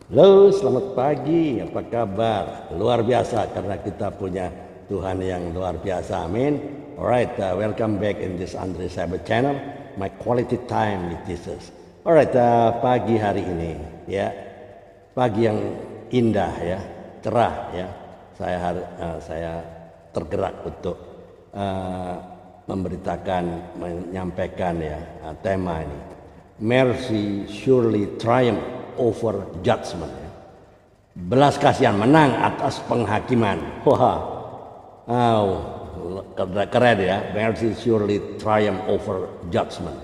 Halo, selamat pagi. Apa kabar? Luar biasa karena kita punya Tuhan yang luar biasa. Amin. Alright, welcome back in this Andre Sabat channel. My quality time with Jesus. Alright, pagi hari ini ya, pagi yang indah ya, cerah ya. Saya tergerak untuk memberitakan, menyampaikan ya tema ini. Mercy surely triumph over judgment. Belas kasihan menang atas penghakiman. Wah, keren ya. Mercy surely triumph over judgment.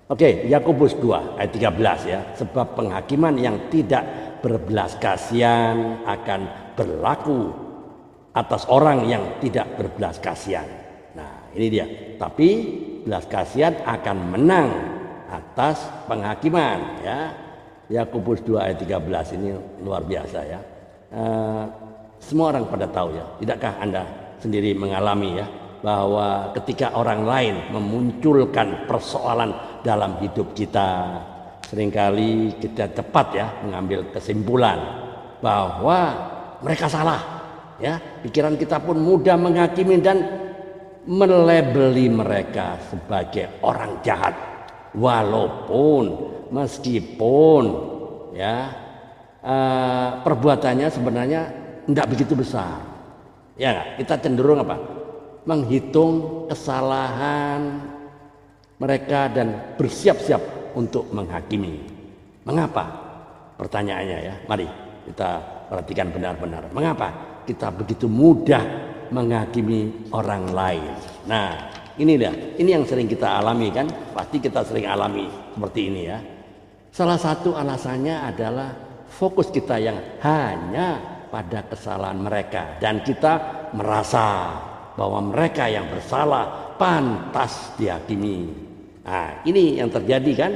Oke, Yakobus 2 ayat 13 ya. Sebab penghakiman yang tidak berbelas kasihan akan berlaku atas orang yang tidak berbelas kasihan. Nah, ini dia. Tapi belas kasihan akan menang atas penghakiman ya. Yakobus 2 ayat 13 ini luar biasa ya. Semua orang pada tahu ya. Tidakkah Anda sendiri mengalami ya, bahwa ketika orang lain memunculkan persoalan dalam hidup kita, seringkali kita cepat ya mengambil kesimpulan bahwa mereka salah ya. Pikiran kita pun mudah menghakimi dan melabeli mereka sebagai orang jahat, walaupun meskipun ya perbuatannya sebenarnya tidak begitu besar ya. Kita cenderung apa, menghitung kesalahan mereka dan bersiap-siap untuk menghakimi. Mengapa? Pertanyaannya ya, mari kita perhatikan benar-benar. Mengapa kita begitu mudah menghakimi orang lain? Nah, ini yang sering kita alami kan, pasti kita sering alami seperti ini ya. Salah satu alasannya adalah fokus kita yang hanya pada kesalahan mereka, dan kita merasa bahwa mereka yang bersalah pantas dihakimi. Nah, ini yang terjadi kan.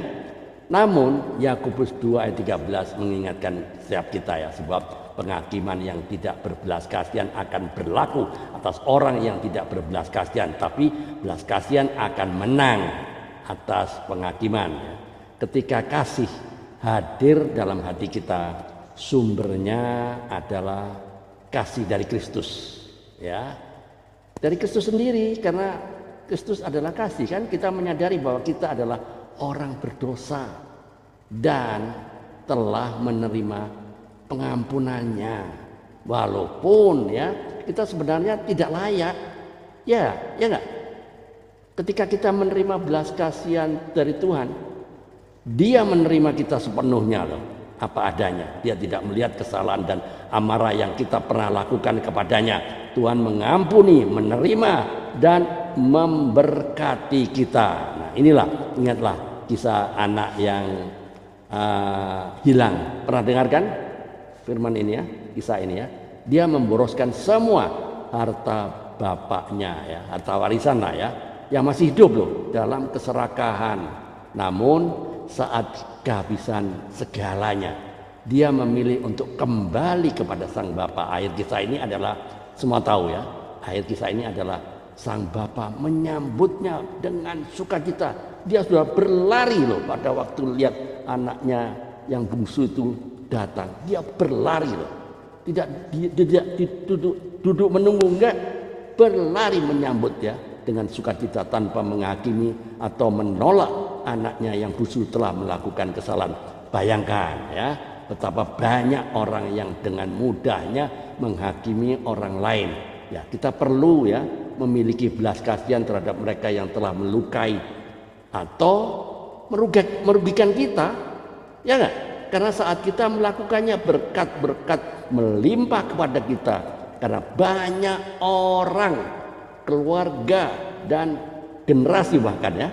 Namun Yakobus 2 ayat 13 mengingatkan setiap kita ya, sebab penghakiman yang tidak berbelas kasihan akan berlaku atas orang yang tidak berbelas kasihan, tapi belas kasihan akan menang atas penghakiman ya. Ketika kasih hadir dalam hati kita, sumbernya adalah kasih dari Kristus ya, dari Kristus sendiri, karena Kristus adalah kasih kan. Kita menyadari bahwa kita adalah orang berdosa dan telah menerima pengampunannya, walaupun ya kita sebenarnya tidak layak ya enggak. Ketika kita menerima belas kasihan dari Tuhan, Dia menerima kita sepenuhnya loh, apa adanya. Dia tidak melihat kesalahan dan amarah yang kita pernah lakukan kepadanya. Tuhan mengampuni, menerima, dan memberkati kita. Nah, inilah, ingatlah kisah anak yang hilang. Pernah dengarkan firman ini ya, kisah ini ya? Dia memboroskan semua harta bapaknya ya, harta warisan lah ya, yang masih hidup loh, dalam keserakahan. Namun saat kehabisan segalanya, dia memilih untuk kembali kepada sang bapa. Akhir kisah ini adalah, semua tahu ya, akhir kisah ini adalah sang bapa menyambutnya dengan sukacita. Dia sudah berlari loh pada waktu lihat anaknya yang bungsu itu datang. Dia berlari loh, tidak duduk menunggu, enggak, berlari menyambut ya dengan sukacita tanpa menghakimi atau menolak anaknya yang bungsu telah melakukan kesalahan. Bayangkan ya, betapa banyak orang yang dengan mudahnya menghakimi orang lain. Ya, kita perlu ya memiliki belas kasihan terhadap mereka yang telah melukai atau merugikan kita. Ya enggak? Karena saat kita melakukannya, berkat-berkat melimpah kepada kita. Karena banyak orang, keluarga, dan generasi bahkan ya,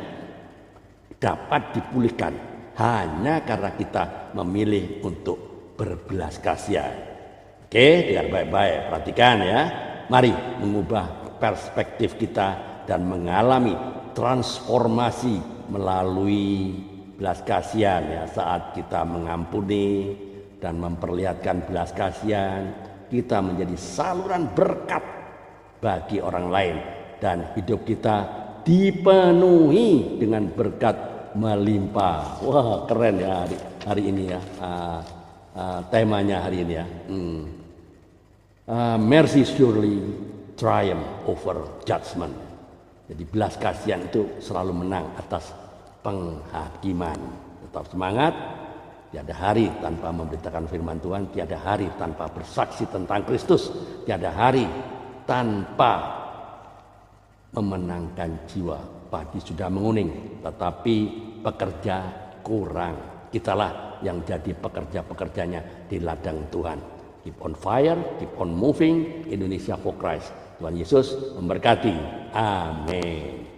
dapat dipulihkan hanya karena kita memilih untuk berbelas kasihan. Oke, dengar baik-baik, perhatikan ya. Mari mengubah perspektif kita dan mengalami transformasi melalui belas kasihan ya. Saat kita mengampuni dan memperlihatkan belas kasihan, kita menjadi saluran berkat bagi orang lain, dan hidup kita dipenuhi dengan berkat melimpah. Wah, keren ya hari ini ya. temanya hari ini ya. Mercy surely triumph over judgment. Jadi belas kasihan itu selalu menang atas penghakiman. Tetap semangat. Tiada hari tanpa memberitakan firman Tuhan, tiada hari tanpa bersaksi tentang Kristus, tiada hari tanpa memenangkan jiwa. Padi sudah menguning, tetapi pekerja kurang. Kitalah yang jadi pekerja-pekerjanya di ladang Tuhan. Keep on fire, keep on moving, Indonesia for Christ. Tuhan Yesus memberkati. Amin.